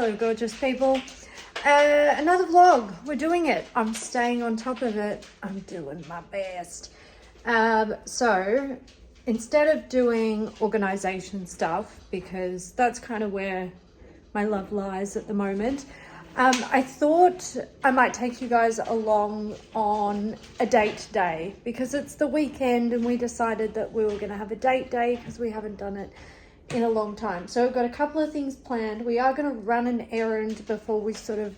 Hello, gorgeous people. Another vlog. We're doing it. I'm staying on top of it. I'm doing my best. So instead of doing organization stuff, because that's kind of where my love lies at the moment, I thought I might take you guys along on a date day because it's the weekend and we decided that we were going to have a date day because we haven't done it in a long time. So we've got a couple of things planned. We are going to run an errand before we sort of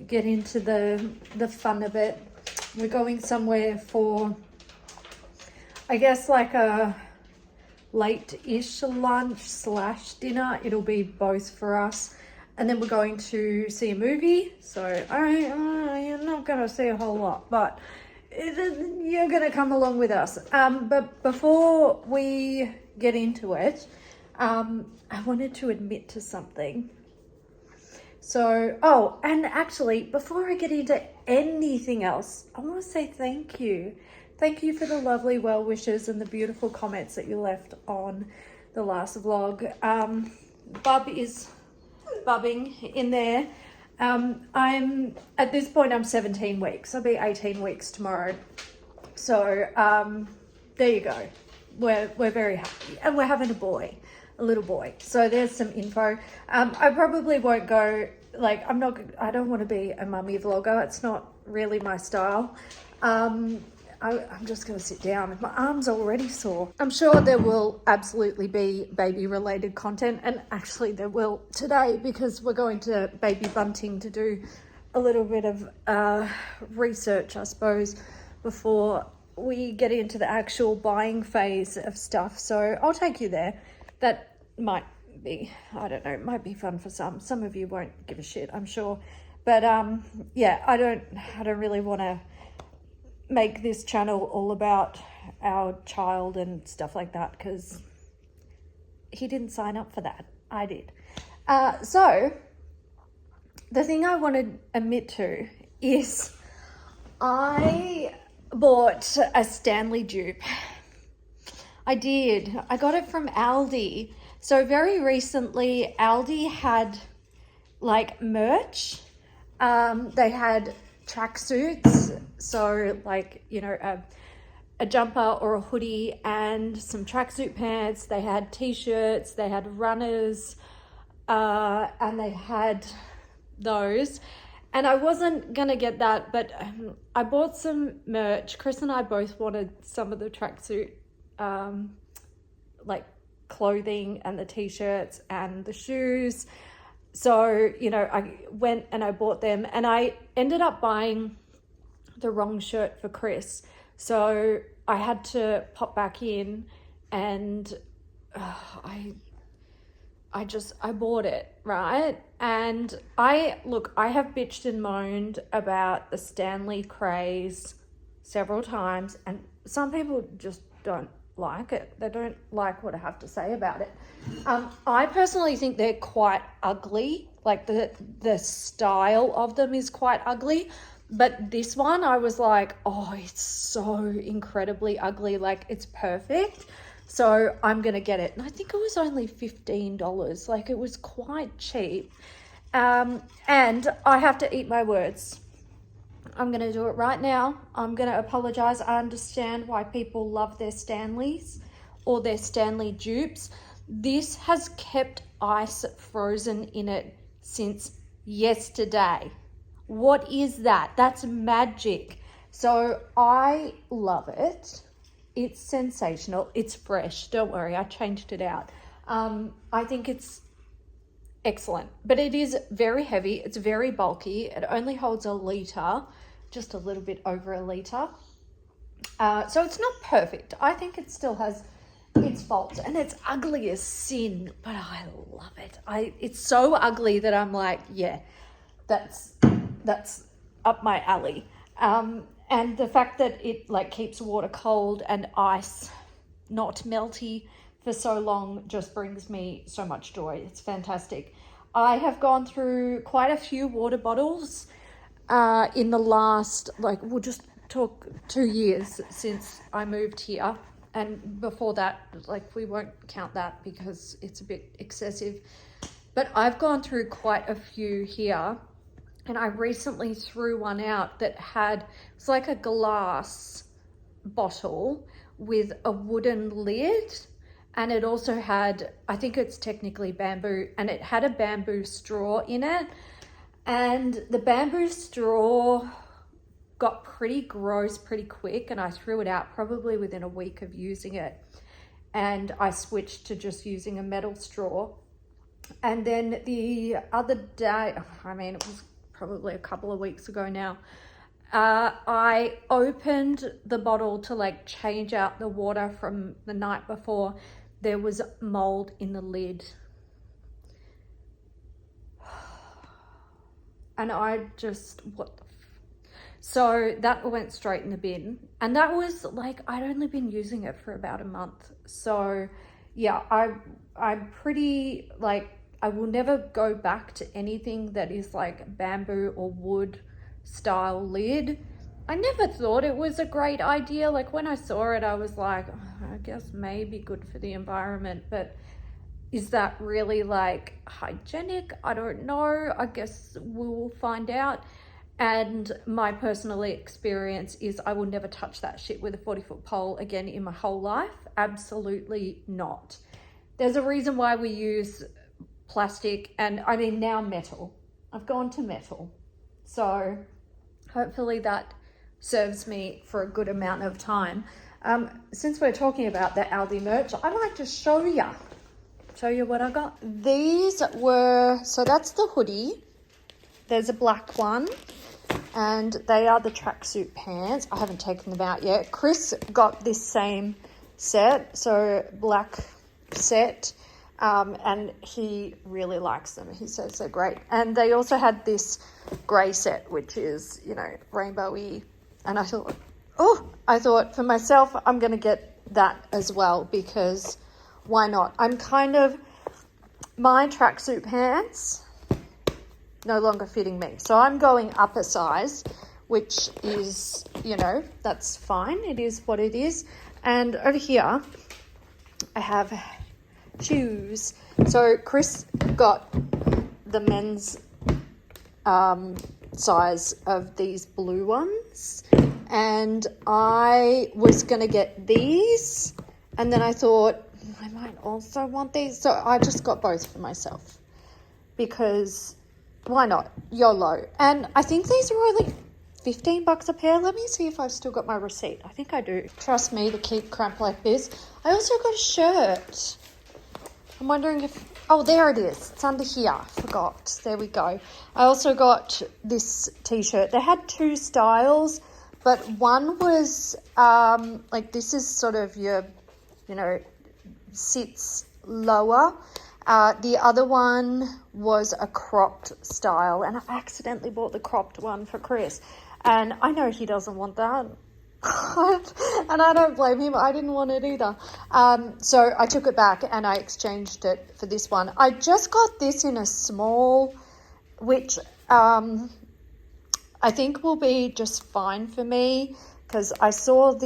get into the fun of it. We're going somewhere for, I guess, like a late-ish lunch / dinner. It'll be both for us. And then we're going to see a movie. So you're not going to see a whole lot, but you're going to come along with us. But before we get into it, I wanted to admit to something. So, and actually, before I get into anything else, I want to say thank you. Thank you for the lovely well wishes and the beautiful comments that you left on the last vlog. Bub is bubbing in there. At this point, I'm 17 weeks. I'll be 18 weeks tomorrow. So, there you go. We're very happy. And we're having a little boy. So there's some info. I probably won't go, like, I don't want to be a mummy vlogger. It's not really my style. I'm just going to sit down. My arm's already sore. I'm sure there will absolutely be baby related content, and actually there will today because we're going to Baby Bunting to do a little bit of research, I suppose, before we get into the actual buying phase of stuff. So I'll take you there. That might be, I don't know, it might be fun for some. Some of you won't give a shit, I'm sure. But yeah, I don't really want to make this channel all about our child and stuff like that because he didn't sign up for that. I did. So the thing I want to admit to is I bought a Stanley dupe. I did. I got it from Aldi. So very recently, Aldi had like merch. They had tracksuits. So like, you know, a jumper or a hoodie and some tracksuit pants. They had t-shirts. They had runners. And they had those. And I wasn't going to get that, but I bought some merch. Chris and I both wanted some of the tracksuit like clothing and the t-shirts and the shoes. So, you know, I went and I bought them and I ended up buying the wrong shirt for Chris. So I had to pop back in and I bought it, right? And I have bitched and moaned about the Stanley craze several times, and some people just don't like it. They don't like what I have to say about it. I personally think they're quite ugly. Like the style of them is quite ugly. But this one, I was like, oh, it's so incredibly ugly. Like, it's perfect. So I'm going to get it. And I think it was only $15. Like, it was quite cheap. And I have to eat my words. I'm going to do it right now. I'm going to apologize. I understand why people love their Stanleys or their Stanley dupes. This has kept ice frozen in it since yesterday. What is that? That's magic. So I love it. It's sensational. It's fresh. Don't worry, I changed it out. I think it's excellent, but it is very heavy. It's very bulky. It only holds 1 litre, just a little bit over 1 litre. So it's not perfect. I think it still has its faults and it's ugly as sin, but I love it. It's so ugly that I'm like, yeah, that's up my alley. And the fact that it like keeps water cold and ice not melty for so long just brings me so much joy. It's fantastic. I have gone through quite a few water bottles in the last, like, we'll just talk 2 years since I moved here. And before that, like, we won't count that because it's a bit excessive. but I've gone through quite a few here, and I recently threw one out that it's like a glass bottle with a wooden lid, and it also had, I think it's technically bamboo, and it had a bamboo straw in it, and the bamboo straw got pretty gross pretty quick, and I threw it out probably within a week of using it, and I switched to just using a metal straw. And then the other day, I mean, it was probably a couple of weeks ago now, I opened the bottle to like change out the water from the night before. There was mold in the lid. And I just, so that went straight in the bin. And that was like, I'd only been using it for about a month. So yeah, I'm pretty like, I will never go back to anything that is like bamboo or wood style lid. I never thought it was a great idea. Like when I saw it, I was like, oh, I guess maybe good for the environment, but is that really like hygienic? I don't know. I guess we will find out. And my personal experience is I will never touch that shit with a 40-foot pole again in my whole life. Absolutely not. There's a reason why we use plastic, and I mean now metal. I've gone to metal. So hopefully that serves me for a good amount of time. Since we're talking about the Aldi merch, I might just show you what I got. These were, so that's the hoodie. There's a black one, and they are the tracksuit pants. I haven't taken them out yet. Chris got this same set, so black set, and he really likes them. He says they're great. And they also had this grey set, which is, you know, rainbowy. And I thought for myself, I'm going to get that as well, because why not? My tracksuit pants no longer fitting me. So I'm going up a size, which is, you know, that's fine. It is what it is. And over here, I have shoes. So Chris got the men's size of these blue ones, and I was going to get these, and then I thought I might also want these. So I just got both for myself, because why not? YOLO. And I think these are only $15 a pair. Let me see if I've still got my receipt. I think I do. Trust me to keep crap like this. I also got a shirt. I'm wondering if, oh, there it is. It's under here. Forgot. There we go. I also got this t-shirt. They had two styles, but one was like, this is sort of your, you know, sits lower. The other one was a cropped style, and I accidentally bought the cropped one for Chris, and I know he doesn't want that. And I don't blame him. I didn't want it either. So I took it back and I exchanged it for this one. I just got this in a small, which I think will be just fine for me, because I saw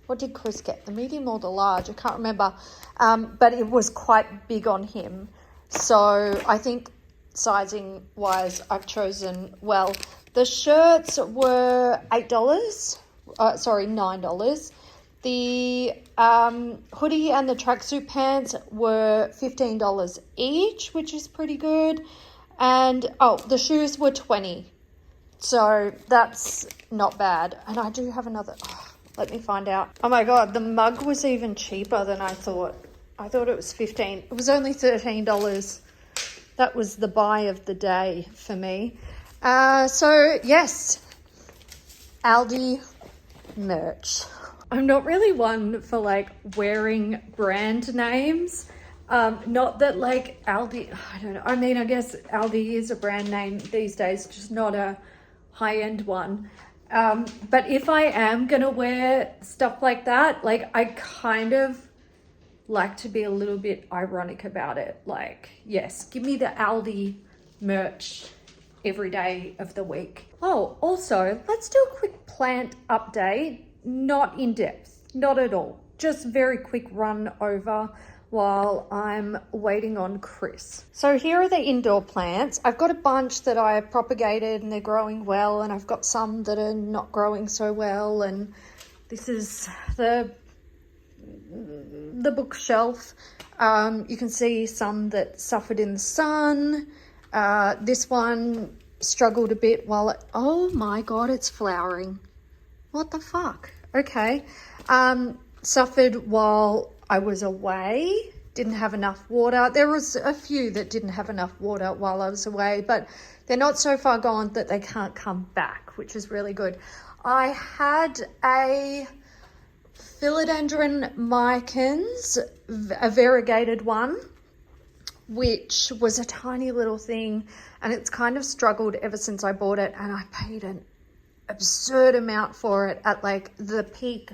what did Chris get? The medium or the large? I can't remember. But it was quite big on him. So I think sizing wise, I've chosen well. The shirts were $9. The hoodie and the tracksuit pants were $15 each, which is pretty good. And the shoes were $20. So that's not bad. And I do have another. Let me find out. Oh my God, the mug was even cheaper than I thought. I thought it was $15. It was only $13. That was the buy of the day for me. So yes, Aldi merch. I'm not really one for like wearing brand names. Not that like Aldi, I don't know. I mean, I guess Aldi is a brand name these days, just not a high-end one. But if I am gonna wear stuff like that, like I kind of like to be a little bit ironic about it. Like, yes, give me the Aldi merch every day of the week. Oh, also, let's do a quick plant update. Not in depth, not at all. Just very quick run over while I'm waiting on Chris. So here are the indoor plants. I've got a bunch that I propagated and they're growing well, and I've got some that are not growing so well, and this is the bookshelf. You can see some that suffered in the sun. This one struggled a bit while it, oh my god, it's flowering. What the fuck? Okay. Suffered while I was away, didn't have enough water. There was a few that didn't have enough water while I was away, but they're not so far gone that they can't come back, which is really good. I had a philodendron micans, a variegated one, which was a tiny little thing, and it's kind of struggled ever since I bought it, and I paid an absurd amount for it at like the peak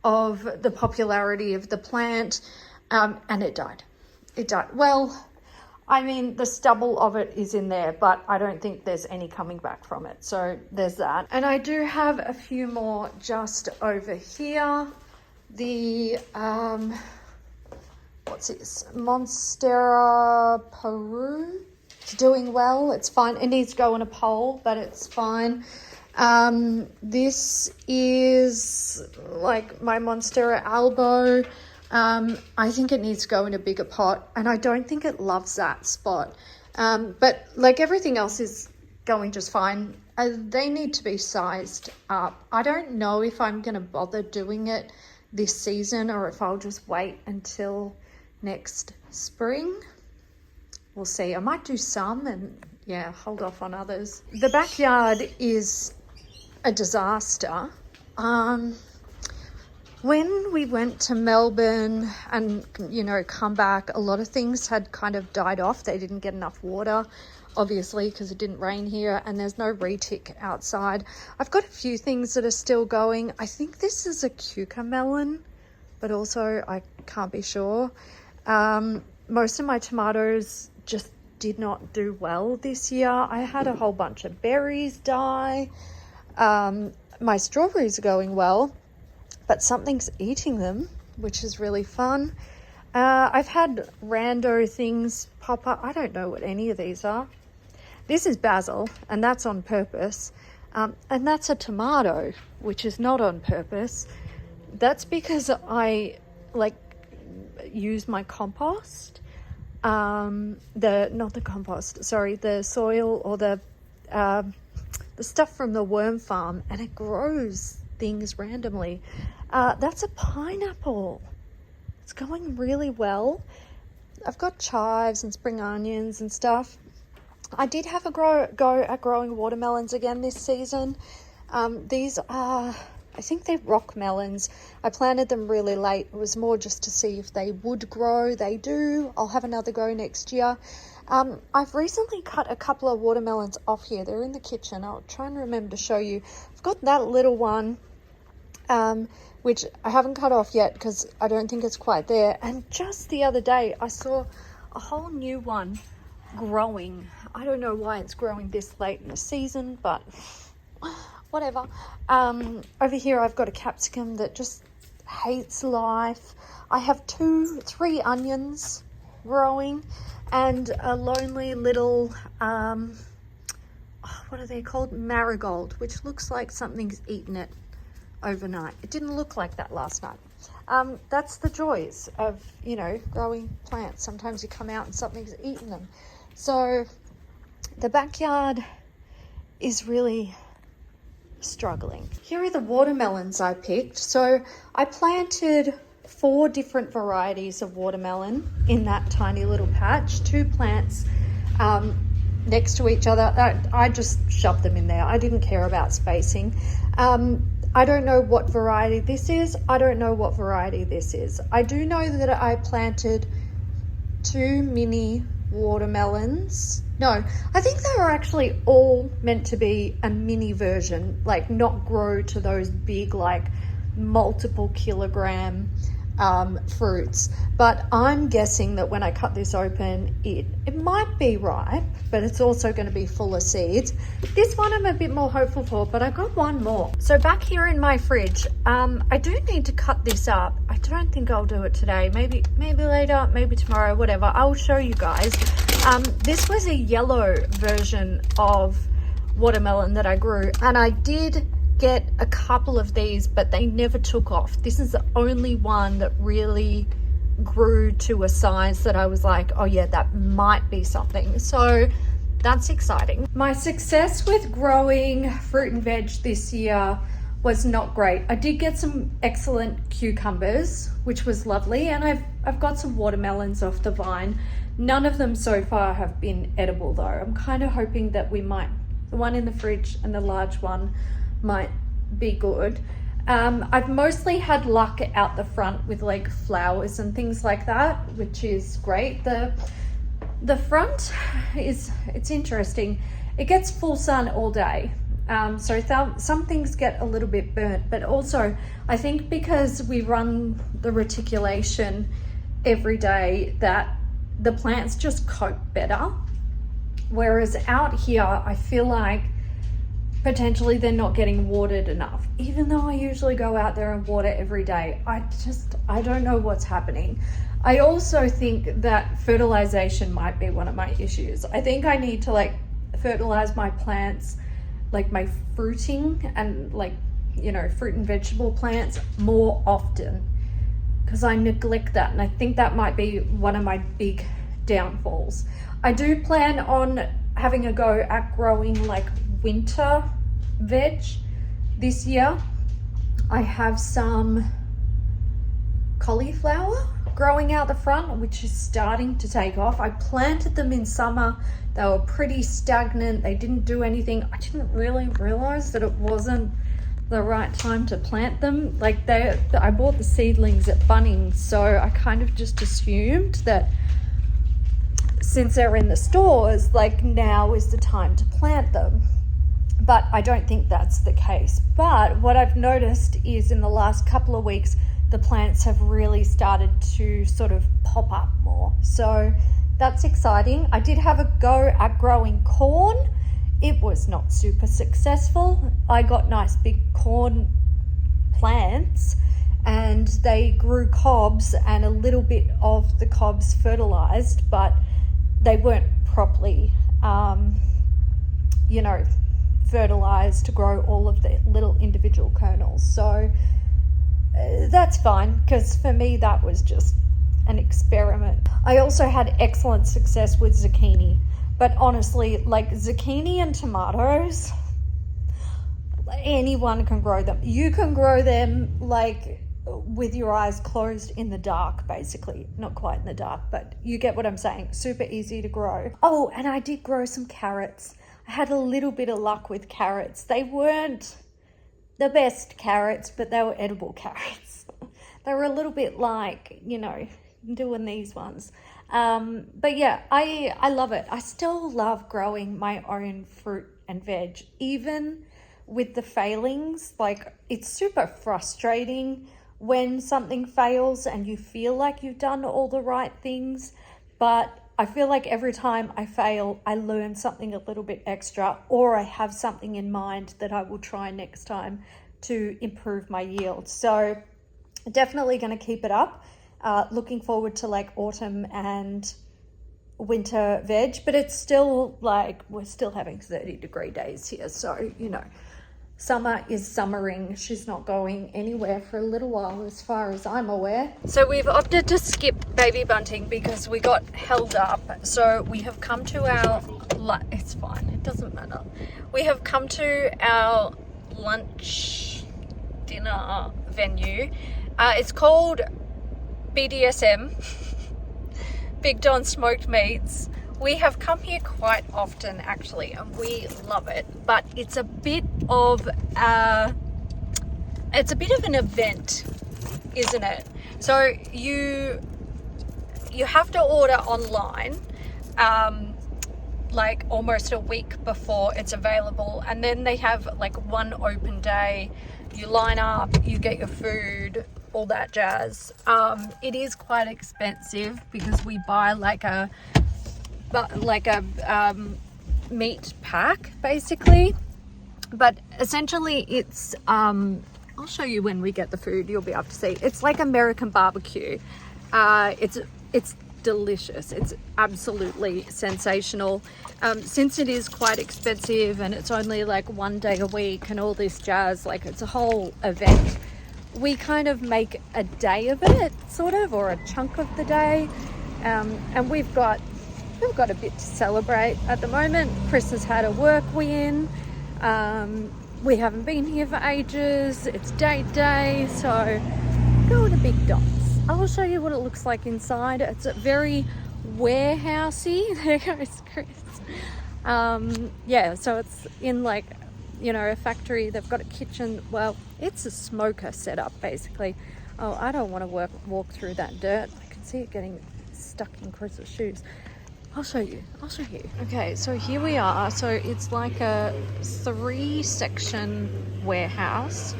of the popularity of the plant, and it died. It died. Well, I mean, the stubble of it is in there, but I don't think there's any coming back from it. So there's that. And I do have a few more just over here. The, what's this? Monstera Peru. It's doing well. It's fine. It needs to go in a pole, but it's fine. This is like my Monstera Albo. I think it needs to go in a bigger pot, and I don't think it loves that spot. But like everything else is going just fine. They need to be sized up. I don't know if I'm going to bother doing it this season or if I'll just wait until next spring. We'll see. I might do some and yeah, hold off on others. The backyard is a disaster. When we went to Melbourne and, you know, come back, a lot of things had kind of died off. They didn't get enough water, obviously, because it didn't rain here, and there's no retic outside. I've got a few things that are still going. I think this is a cucumber melon, but also I can't be sure. Most of my tomatoes just did not do well this year. I had a whole bunch of berries die. My strawberries are going well, but something's eating them, which is really fun. I've had rando things pop up. I don't know what any of these are. This is basil, and that's on purpose. And that's a tomato, which is not on purpose. That's because I use my compost. The soil or the stuff from the worm farm, and it grows things randomly. That's a pineapple. It's going really well. I've got chives and spring onions and stuff. I did have a go at growing watermelons again this season. These are, I think they're rock melons. I planted them really late. It was more just to see if they would grow. They do. I'll have another go next year. I've recently cut a couple of watermelons off here. They're in the kitchen. I'll try and remember to show you. I've got that little one, which I haven't cut off yet because I don't think it's quite there. And just the other day, I saw a whole new one growing. I don't know why it's growing this late in the season, but whatever. Over here, I've got a capsicum that just hates life. I have 3 onions growing, and a lonely little, what are they called? Marigold, which looks like something's eaten it overnight. It didn't look like that last night. That's the joys of, you know, growing plants. Sometimes you come out and something's eaten them. So the backyard is really struggling. Here are the watermelons I picked. So I planted 4 different varieties of watermelon in that tiny little patch, 2 plants next to each other. I just shoved them in there. I didn't care about spacing. I don't know what variety this is. I don't know what variety this is. I do know that I planted 2 mini watermelons. No, I think they were actually all meant to be a mini version, like not grow to those big, like multiple kilogram fruits, but I'm guessing that when I cut this open, it might be ripe, but it's also going to be full of seeds. This one I'm a bit more hopeful for, but I got one more. So back here in my fridge, I do need to cut this up. I don't think I'll do it today. Maybe later, maybe tomorrow, whatever. I'll show you guys. This was a yellow version of watermelon that I grew, and I did get a couple of these, but they never took off. This is the only one that really grew to a size that I was like, oh yeah, that might be something. So that's exciting. My success with growing fruit and veg this year was not great. I did get some excellent cucumbers, which was lovely, and I've got some watermelons off the vine. None of them so far have been edible though. I'm kind of hoping that we might, the one in the fridge and the large one might be good. I've mostly had luck out the front with like flowers and things like that, which is great. The front it's interesting. It gets full sun all day, so some things get a little bit burnt, but also I think because we run the reticulation every day that the plants just cope better, whereas out here I feel like potentially they're not getting watered enough, even though I usually go out there and water every day. I don't know what's happening. I also think that fertilization might be one of my issues. I think I need to like fertilize my plants, like my fruiting and like, you know, fruit and vegetable plants more often, because I neglect that, and I think that might be one of my big downfalls. I do plan on having a go at growing like winter veg this year. I have some cauliflower growing out the front, which is starting to take off. I planted them in summer. They were pretty stagnant. They didn't do anything. I didn't really realize that it wasn't the right time to plant them. Like I bought the seedlings at Bunnings, so I kind of just assumed that since they're in the stores, like now is the time to plant them. But I don't think that's the case. But what I've noticed is in the last couple of weeks, the plants have really started to sort of pop up more. So that's exciting. I did have a go at growing corn. It was not super successful. I got nice big corn plants and they grew cobs, and a little bit of the cobs fertilized, but they weren't properly, you know, fertilized to grow all of the little individual kernels. So that's fine, because for me that was just an experiment. I also had excellent success with zucchini, but honestly, like zucchini and tomatoes, anyone can grow them. You can grow them like with your eyes closed in the dark, basically. Not quite in the dark, but you get what I'm saying. Super easy to grow. Oh, and I did grow some carrots. I had a little bit of luck with carrots. They weren't the best carrots, but they were edible carrots. They were a little bit like, you know, doing these ones. But yeah, I love it. I still love growing my own fruit and veg, even with the failings. Like, it's super frustrating when something fails and you feel like you've done all the right things, but I feel like every time I fail, I learn something a little bit extra, or I have something in mind that I will try next time to improve my yield. So definitely going to keep it up. Looking forward to like autumn and winter veg, but it's still like, we're still having 30-degree days here. So, you know, summer is summering. She's not going anywhere for a little while as far as I'm aware. So we've opted to skip baby bunting because we got held up. So we have come to our, it's fine, it doesn't matter. We have come to our lunch dinner venue. It's called BDSM, Big Don Smoked Meats. We have come here quite often actually, and we love it, but it's a bit of an event, isn't it? So you have to order online like almost a week before it's available, and then they have like one open day. You line up, you get your food, all that jazz. It is quite expensive because we buy like a meat pack basically, but essentially it's I'll show you when we get the food, you'll be able to see. It's like American barbecue. It's delicious. It's absolutely sensational. Since it is quite expensive and it's only like 1 day a week and all this jazz, like it's a whole event, we kind of make a day of it, sort of, or a chunk of the day. And we've got a bit to celebrate at the moment. Chris has had a work win. We haven't been here for ages. It's date day, so go to Big Dots. I'll show you what it looks like inside. It's a very warehousey. There goes Chris. Yeah, so it's in like, you know, a factory. They've got a kitchen. Well, it's a smoker setup basically. Oh, I don't want to walk through that dirt. I can see it getting stuck in Chris's shoes. I'll show you. Okay, so here we are. So it's like a 3-section warehouse.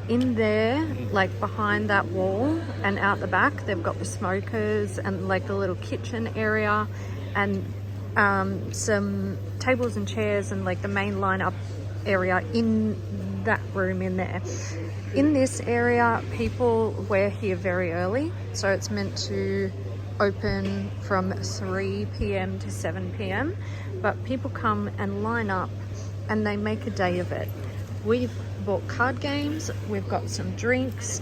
In there, like behind that wall and out the back, they've got the smokers and like the little kitchen area and some tables and chairs and like the main lineup area in that room in there. In this area, we're here very early, so it's meant to open from 3 p.m. to 7 p.m. but people come and line up and they make a day of it. We've bought card games, we've got some drinks.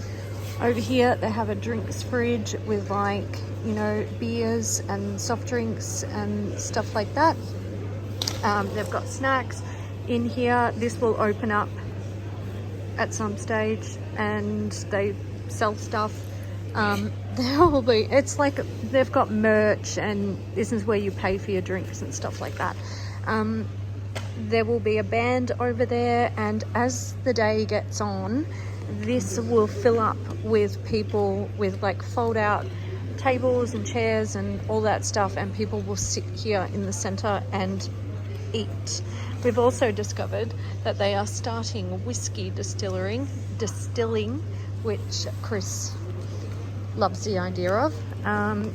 Over here they have a drinks fridge with like, you know, beers and soft drinks and stuff like that. They've got snacks in here. This will open up at some stage and they sell stuff. There will be, it's like they've got merch and this is where you pay for your drinks and stuff like that. There will be a band over there, and as the day gets on, this will fill up with people with like fold out tables and chairs and all that stuff, and people will sit here in the center and eat. We've also discovered that they are starting whiskey distilling, which Chris loves the idea of.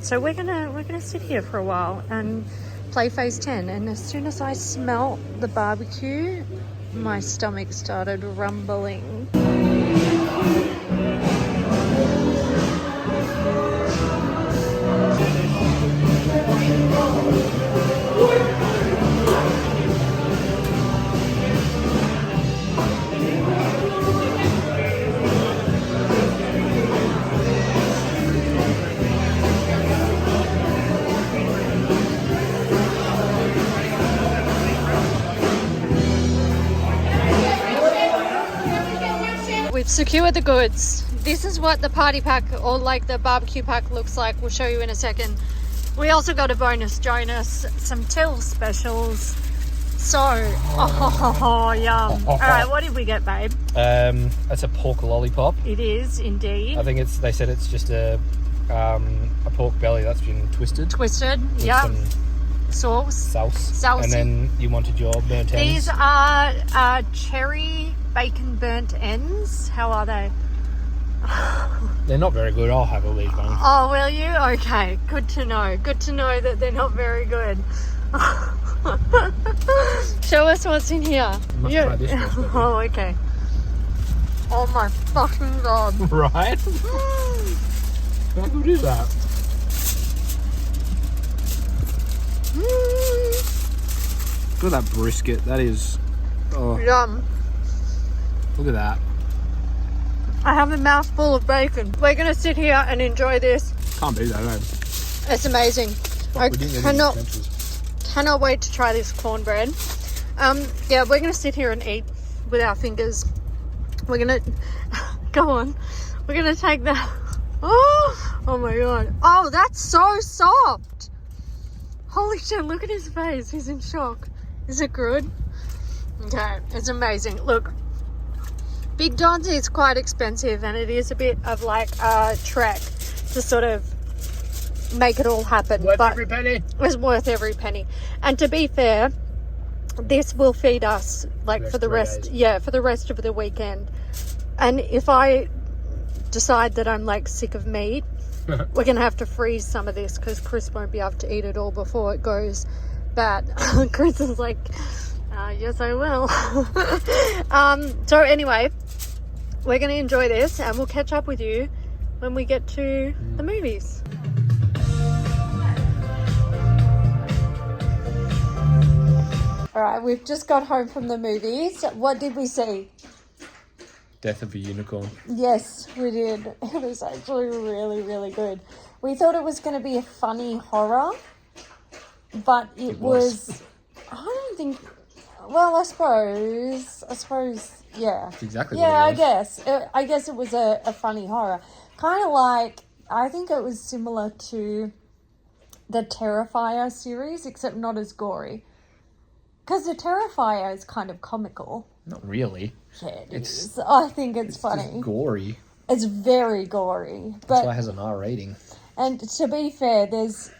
So we're gonna sit here for a while and play phase 10, and as soon as I smelt the barbecue, my stomach started rumbling. We've secured the goods. This is what the party pack or like the barbecue pack looks like. We'll show you in a second. We also got a bonus Jonas, some till specials. So, yum. All right, what did we get, babe? It's a pork lollipop. It is indeed. I think they said it's just a pork belly that's been twisted. Yeah. Sauce. And then you wanted your burnt ends. These are cherry bacon burnt ends. How are they? They're not very good. I'll have all these ones. Oh, will you? Okay, good to know. Good to know that they're not very good. Show us what's in here. You must try this first. Oh, okay. Oh my fucking god. Right? How good is that? Look at that brisket. That is... Oh, Yum. look at that. I have a mouthful of bacon. We're going to sit here and enjoy this. Can't beat that, eh? It's amazing. I cannot wait to try this cornbread. Yeah, we're going to sit here and eat with our fingers. We're going to... Go on. We're going to take that... Oh my god. Oh, that's so soft. Holy shit, look at his face. He's in shock. Is it good? Okay, it's amazing. Look, Big Don's is quite expensive and it is a bit of like a trek to sort of make it all happen. Worth every penny. It's worth every penny. And to be fair, this will feed us like for the rest, yeah, for the rest of the weekend. And if I decide that I'm like sick of meat, we're gonna have to freeze some of this because Chris won't be able to eat it all before it goes bad. Chris is like, yes I will. So anyway, we're gonna enjoy this and we'll catch up with you when we get to the movies. All right, we've just got home from the movies. What did we see? Death of a Unicorn. Yes, we did. It was actually really, really good. We thought it was going to be a funny horror, but it was. I don't think. Well, I suppose. Yeah. That's exactly Yeah, what it was. I guess it was a funny horror. Kind of like, I think it was similar to the Terrifier series, except not as gory. Because the Terrifier is kind of comical. Not really. Yeah, it is. I think it's funny. Just gory. It's very gory. That's But why it has an R rating. and to be fair,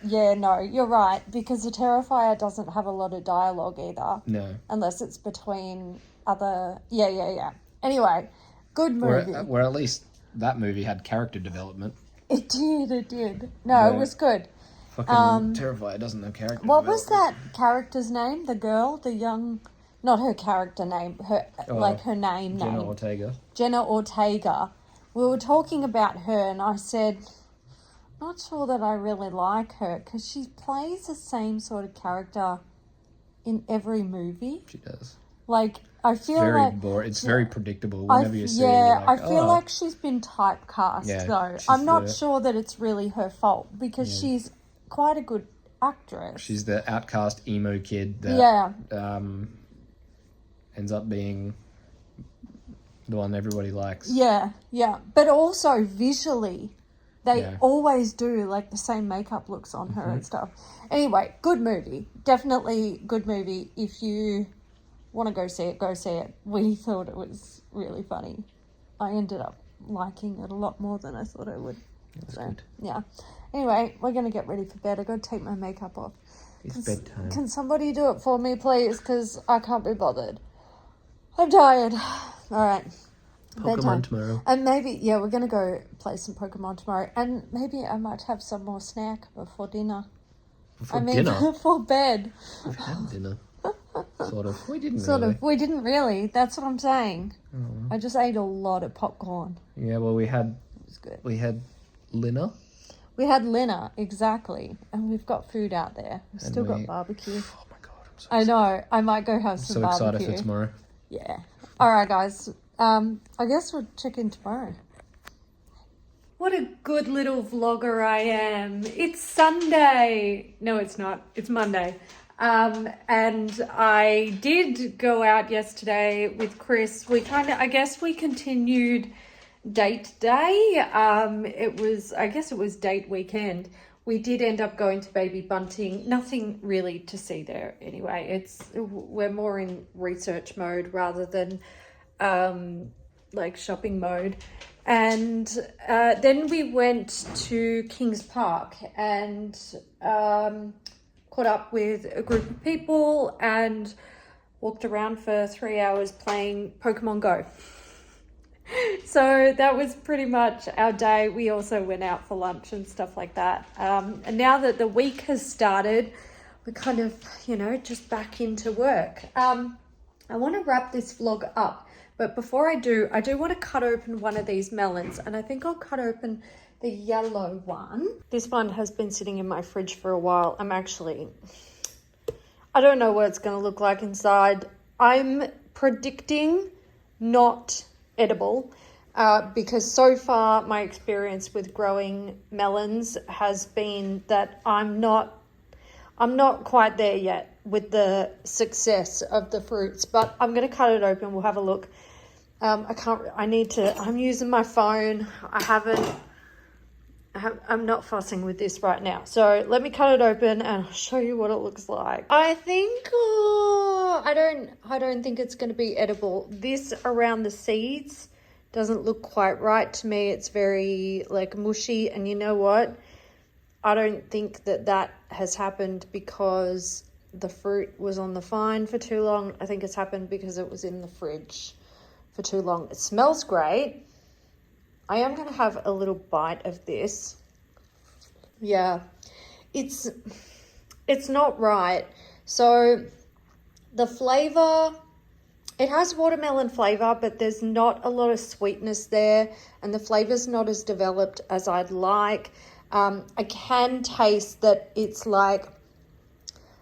you're right, because the Terrifier doesn't have a lot of dialogue either. No. Unless it's between other... Yeah. Anyway, good movie. Where at least that movie had character development. It did. No, it was good. Fucking Terrifier doesn't have character What development. was that character's name? The girl? The young... Not her character name, her her name. Jenna Ortega. Jenna Ortega. We were talking about her and I said, not sure that I really like her because she plays the same sort of character in every movie. She does. Like, I feel Very like... boring. It's very predictable whenever you see it. Yeah, Like, I feel like she's been typecast, Yeah, though. she's I'm not sure that it's really her fault because she's quite a good actress. she's the outcast emo kid that ends up being the one everybody likes. Yeah. But also visually, they Yeah. always do like the same makeup looks on her and stuff. Anyway, good movie. Definitely good movie. If you want to go see it, go see it. We thought it was really funny. I ended up liking it a lot more than I thought I would. That's good. Yeah. Anyway, we're going to get ready for bed. I've got to take my makeup off. It's bedtime. Can somebody do it for me, please? Because I can't be bothered. I'm tired. All right. Pokemon Bedtime. tomorrow. And maybe, we're going to go play some Pokemon tomorrow. And maybe I might have some more snack before dinner. Dinner? Before bed. We've had dinner. Sort of. We didn't Sort really. of. We didn't really. That's what I'm saying. I just ate a lot of popcorn. Yeah, well, It was good. we had Lina. We had Lina, exactly. And we've got food out there. We've still got we- barbecue. Oh my god, I'm so I know. I might go have some so barbecue. excited for tomorrow. Yeah. All right, guys. I guess we'll check in tomorrow. What a good little vlogger I am. It's Sunday. No, it's not. It's Monday. And I did go out yesterday with Chris. I guess we continued date day. I guess it was date weekend. We did end up going to Baby Bunting. Nothing really to see there anyway. We're more in research mode rather than like shopping mode. And then we went to Kings Park and caught up with a group of people and walked around for 3 hours playing Pokemon Go. So that was pretty much our day. We also went out for lunch and stuff like that. And now that the week has started, we're kind of, just back into work. I want to wrap this vlog up. But before I do want to cut open one of these melons. And I think I'll cut open the yellow one. This one has been sitting in my fridge for a while. I don't know what it's going to look like inside. I'm predicting not edible because so far my experience with growing melons has been that I'm not quite there yet with the success of the fruits, but I'm going to cut it open. We'll have a look. I'm using my phone. I'm not fussing with this right now. So let me cut it open and I'll show you what it looks like. I think, I don't think it's going to be edible. This around the seeds doesn't look quite right to me. It's very like mushy. And you know what? I don't think that has happened because the fruit was on the vine for too long. I think it's happened because it was in the fridge for too long. It smells great. I am going to have a little bite of this. Yeah, it's not right. So the flavor, it has watermelon flavor, but there's not a lot of sweetness there, and the flavor's not as developed as I'd like. I can taste that it's like,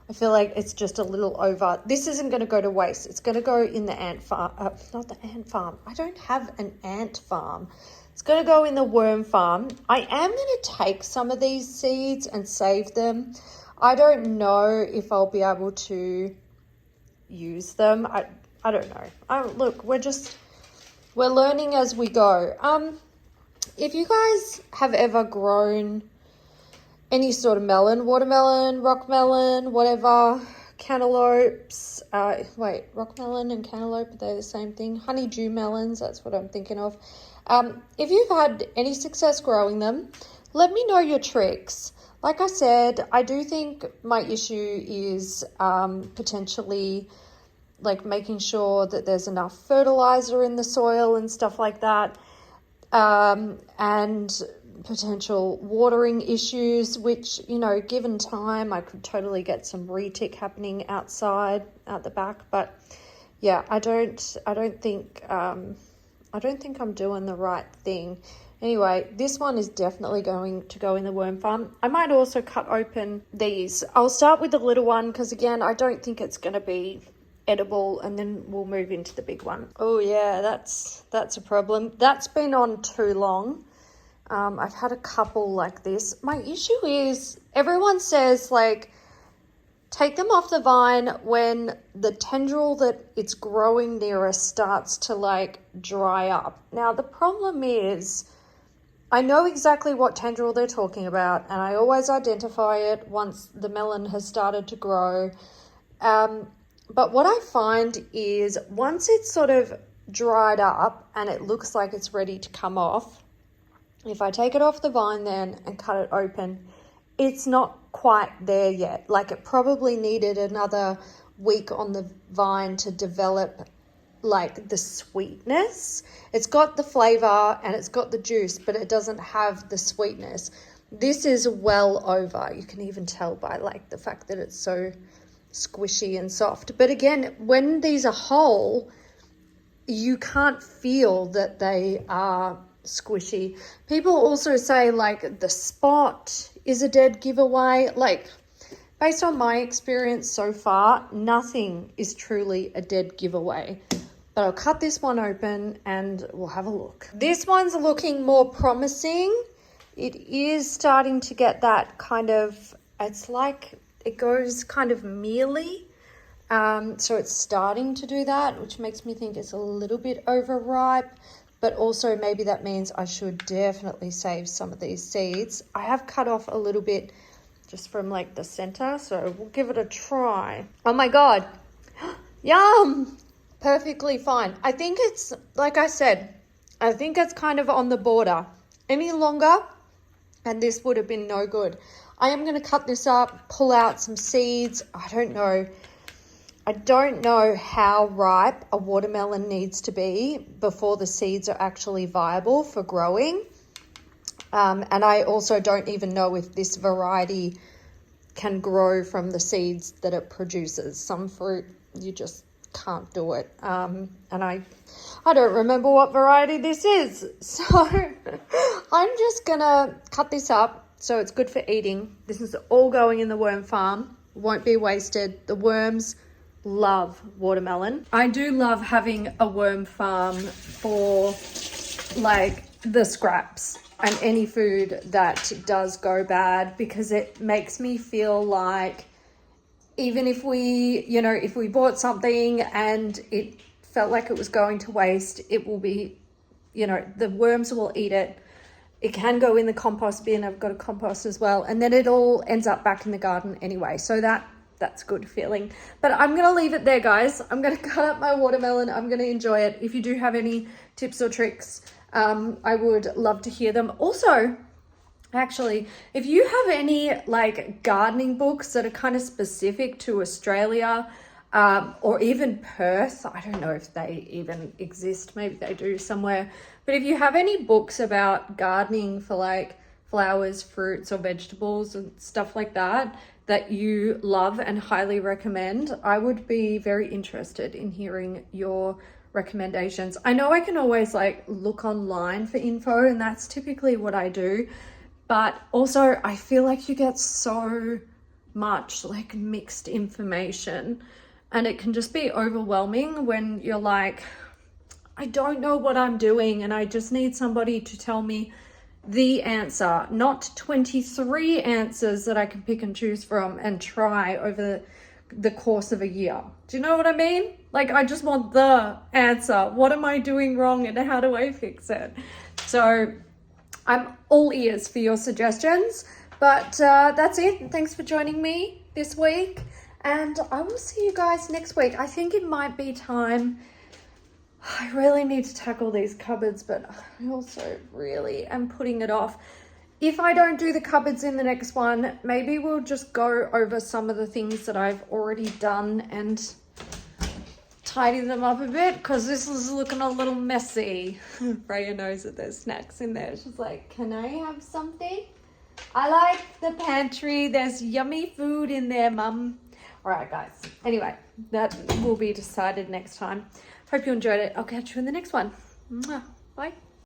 I feel like it's just a little over. This isn't going to go to waste. It's going to go in the ant farm. Not the ant farm. I don't have an ant farm. It's going to go in the worm farm. I am going to take some of these seeds and save them. I don't know if I'll be able to use them. I don't know. Look, we're learning as we go. If you guys have ever grown any sort of melon, watermelon, rock melon, whatever, cantaloupes, rock melon and cantaloupe, are they the same thing? Honeydew melons, that's what I'm thinking of. If you've had any success growing them, let me know your tricks. Like I said, I do think my issue is potentially like making sure that there's enough fertilizer in the soil and stuff like that, and potential watering issues, which, you know, given time, I could totally get some retic happening outside at the back. But yeah, I don't think I'm doing the right thing. Anyway, this one is definitely going to go in the worm farm. I might also cut open these. I'll start with the little one because, again, I don't think it's going to be edible, and then we'll move into the big one. Oh yeah, that's a problem. That's been on too long. I've had a couple like this. My issue is everyone says, like, take them off the vine when the tendril that it's growing nearest starts to, like, dry up. Now, the problem is I know exactly what tendril they're talking about, and I always identify it once the melon has started to grow. But what I find is once it's sort of dried up and it looks like it's ready to come off, if I take it off the vine then and cut it open, it's not quite there yet. Like, it probably needed another week on the vine to develop, like, the sweetness. It's got the flavor and it's got the juice, but it doesn't have the sweetness. This is well over. You can even tell by, like, the fact that it's so squishy and soft. But again, when these are whole, you can't feel that they are squishy. People also say, like, the spot is a dead giveaway. Like, based on my experience so far, nothing is truly a dead giveaway. But I'll cut this one open and we'll have a look. This one's looking more promising. It is starting to get that kind of, it's like it goes kind of mealy. So it's starting to do that, which makes me think it's a little bit overripe. But also maybe that means I should definitely save some of these seeds. I have cut off a little bit just from, like, the center, so we'll give it a try. Oh my God. Yum. Perfectly fine. I think it's, like I said, I think it's kind of on the border. Any longer and this would have been no good. I am going to cut this up, pull out some seeds. I don't know how ripe a watermelon needs to be before the seeds are actually viable for growing. And I also don't even know if this variety can grow from the seeds that it produces. Some fruit, you just can't do it. And I don't remember what variety this is. So I'm just going to cut this up so it's good for eating. This is all going in the worm farm. Won't be wasted. The worms love watermelon. I do love having a worm farm for, like, the scraps and any food that does go bad, because it makes me feel like even if we bought something and it felt like it was going to waste, it will be, the worms will eat it. It can go in the compost bin. I've got a compost as well. And then it all ends up back in the garden anyway. So that's good feeling. But I'm going to leave it there, guys. I'm going to cut up my watermelon. I'm going to enjoy it. If you do have any tips or tricks, I would love to hear them. Also, actually, if you have any, like, gardening books that are kind of specific to Australia, or even Perth. I don't know if they even exist. Maybe they do somewhere. But if you have any books about gardening for like flowers, fruits, or vegetables and stuff like that, that you love and highly recommend, I would be very interested in hearing your recommendations. I know I can always like look online for info, and that's typically what I do. But also I feel like you get so much like mixed information, and it can just be overwhelming when you're like, I don't know what I'm doing and I just need somebody to tell me the answer, not 23 answers that I can pick and choose from and try over the course of a year. Do you know what I mean? Like, I just want the answer. What am I doing wrong and how do I fix it? So I'm all ears for your suggestions. But that's it. Thanks for joining me this week. And I will see you guys next week. I think it might be time. I really need to tackle these cupboards, but I also really am putting it off. If I don't do the cupboards in the next one, maybe we'll just go over some of the things that I've already done and tidy them up a bit, because this is looking a little messy. Freya knows that there's snacks in there. She's like, can I have something? I like the pantry. There's yummy food in there, Mum. All right, guys. Anyway, that will be decided next time. Hope you enjoyed it. I'll catch you in the next one. Bye.